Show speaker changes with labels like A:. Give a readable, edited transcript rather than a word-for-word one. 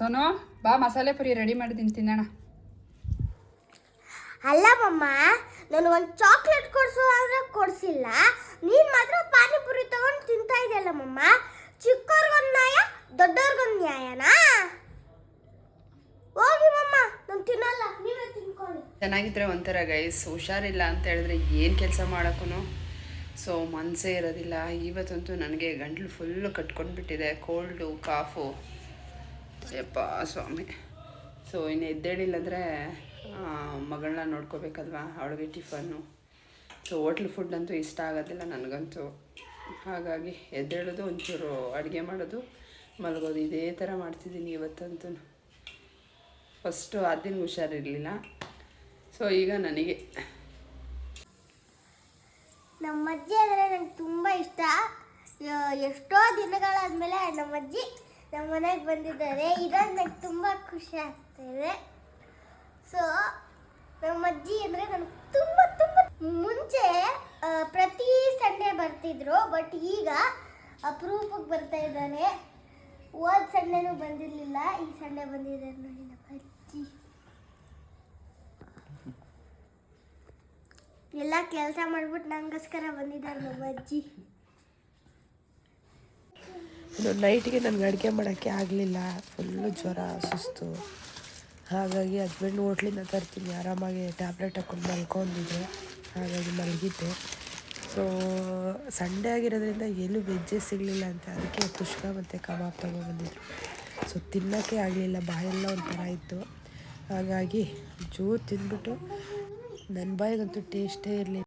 A: ಸೋನು ಬಾ ಮಸಾಲೆ ಪುರಿ ರೆಡಿ ಮಾಡಿದ್ದೀನಿ ತಿನ್ನೋಣ.
B: ಅಲ್ಲ ಮಮ್ಮ, ನಾನು ಒಂದು ಚಾಕ್ಲೇಟ್ ಕೊಡಿಸು ಅಂದರೆ ಕೊಡಿಸಿಲ್ಲ, ನೀನು ಮಾತ್ರ ಪಾನಿಪುರಿ ತಗೊಂಡು ತಿಂತಾ ಇದೆಯಲ್ಲ ಮಮ್ಮ. ಚಿಕ್ಕವ್ರಿಗೊಂದು ನ್ಯಾಯ, ದೊಡ್ಡವ್ರಿಗೊಂದು ನ್ಯಾಯನಾ? ಹೋಗಿ ಮಮ್ಮ, ನಾನು ತಿನ್ನಲ್ಲ, ನೀವೇ ತಿನ್ಕೊಳ್ಳಿ.
A: ಚೆನ್ನಾಗಿದ್ರೆ ಒಂಥರ ಗೈಸ್, ಹುಷಾರಿಲ್ಲ ಅಂತ ಹೇಳಿದ್ರೆ ಏನು ಕೆಲಸ ಮಾಡೋಕ್ಕೂ ಸೊ ಮನಸ್ಸೇ ಇರೋದಿಲ್ಲ. ಇವತ್ತಂತೂ ನನಗೆ ಗಂಟ್ಲು ಫುಲ್ಲು ಕಟ್ಕೊಂಡ್ಬಿಟ್ಟಿದೆ, ಕೋಲ್ಡು ಕಾಫು, ಯಪ್ಪ ಸ್ವಾಮಿ. ಸೊ ಇನ್ನು ಎದ್ದೇಳಿಲ್ಲಂದರೆ ಮಗಳನ್ನ ನೋಡ್ಕೋಬೇಕಲ್ವಾ, ಅವಳಿಗೆ ಟಿಫನ್ನು. ಸೊ ಹೋಟ್ಲ್ ಫುಡ್ ಅಂತೂ ಇಷ್ಟ ಆಗೋದಿಲ್ಲ ನನಗಂತೂ. ಹಾಗಾಗಿ ಎದ್ದೇಳೋದು, ಒಂಚೂರು ಅಡುಗೆ ಮಾಡೋದು, ಮಲಗೋದು, ಇದೇ ಥರ ಮಾಡ್ತಿದ್ದೀನಿ ಇವತ್ತಂತೂ. ಫಸ್ಟು ದಿನ ಹುಷಾರಿರಲಿಲ್ಲ, ಸೊ ಈಗ ನನಗೆ
B: ನಮ್ಮ ಅಜ್ಜಿ ಅಂದರೆ ನಂಗೆ ತುಂಬ ಇಷ್ಟ. ಎಷ್ಟೋ ದಿನಗಳಾದಮೇಲೆ ನಮ್ಮ ಅಜ್ಜಿ ನಮ್ಮ ಮನೆಗೆ ಬಂದಿದ್ದಾರೆ, ಇರೋದು ನಂಗೆ ತುಂಬ ಖುಷಿ ಆಗ್ತಾಯಿದೆ. ಸೊ ನಮ್ಮ ಅಜ್ಜಿ ಅಂದರೆ ನನಗೆ ತುಂಬ ತುಂಬ ಮುಂಚೆ ಪ್ರತಿ ಸಂಡೇ ಬರ್ತಿದ್ರು, ಬಟ್ ಈಗ ಅಪರೂಪಕ್ಕೆ ಬರ್ತಾ ಇದ್ದಾರೆ. ಹೋದ ಸಂಡೇನೂ ಬಂದಿರಲಿಲ್ಲ, ಈ ಸಂಡೇ ಬಂದಿದ್ದಾರೆ ನೋಡಿ ನಮ್ಮ ಅಜ್ಜಿ. ಎಲ್ಲ ಕೆಲಸ ಮಾಡ್ಬಿಟ್ಟು ನಂಗೋಸ್ಕರ ಬಂದಿದ್ದಾರೆ ನಮ್ಮ ಅಜ್ಜಿ.
C: ನೈಟಿಗೆ ನನಗೆ ಅಡುಗೆ ಮಾಡೋಕ್ಕೆ ಆಗಲಿಲ್ಲ, ಫುಲ್ಲು ಜ್ವರ ಸುಸ್ತು. ಹಾಗಾಗಿ ಹಸ್ಬೆಂಡ್ ಹೋಟ್ಲಿಂದ ತರ್ತೀನಿ, ಆರಾಮಾಗಿ ಟ್ಯಾಬ್ಲೆಟ್ ಹಾಕ್ಕೊಂಡು ಮಲ್ಕೊಂಡಿದ್ದೆ, ಹಾಗಾಗಿ ಮಲಗಿದ್ದೆ. ಸೊ ಸಂಡೇ ಆಗಿರೋದ್ರಿಂದ ಎಲ್ಲೂ ವೆಜ್ಜೇ ಸಿಗಲಿಲ್ಲ ಅಂತ, ಅದಕ್ಕೆ ಕುಷ್ಕ ಮತ್ತು ಕಬಾಬ್ ತೊಗೊಬಂದಿದ್ರು. ಸೊ ತಿನ್ನೋಕ್ಕೆ ಆಗಲಿಲ್ಲ, ಬಾಯೆಲ್ಲ ಒಂಥರ ಇತ್ತು. ಹಾಗಾಗಿ ಜೂರು ತಿಂದ್ಬಿಟ್ಟು ನನ್ನ ಬಾಯಿಗಂತೂ ಟೇಸ್ಟೇ ಇರಲಿಲ್ಲ.